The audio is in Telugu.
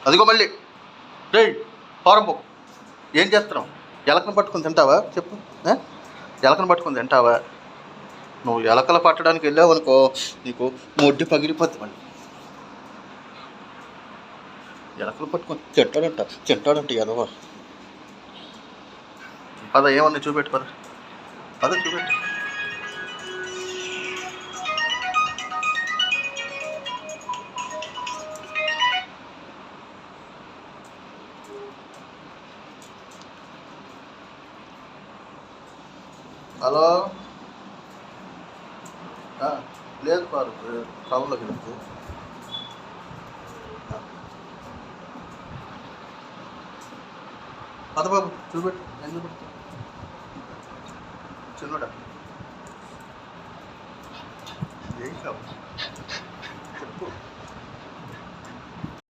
అదిగో మళ్ళీ రే పారంపో. ఏం చేస్తున్నావు? ఎలకను పట్టుకొని తింటావా చెప్పు? ఎలకను పట్టుకొని తింటావా? నువ్వు ఎలకలు పట్టడానికి వెళ్ళావు అనుకో, నీకు మొడ్డి పగిలిపోద్ది. మళ్ళీ ఎలకలు పట్టుకొని తింటాడంట ఎదవా. పద ఏమన్నా చూపెట్టు, పద చూపెట్టు. హలో, లేదు పారు టౌన్లోకి వెళ్తే పద బాబు చూపెట్టు. నేను చూపెట్టు చిన్నోడా. ఏం కావాలి?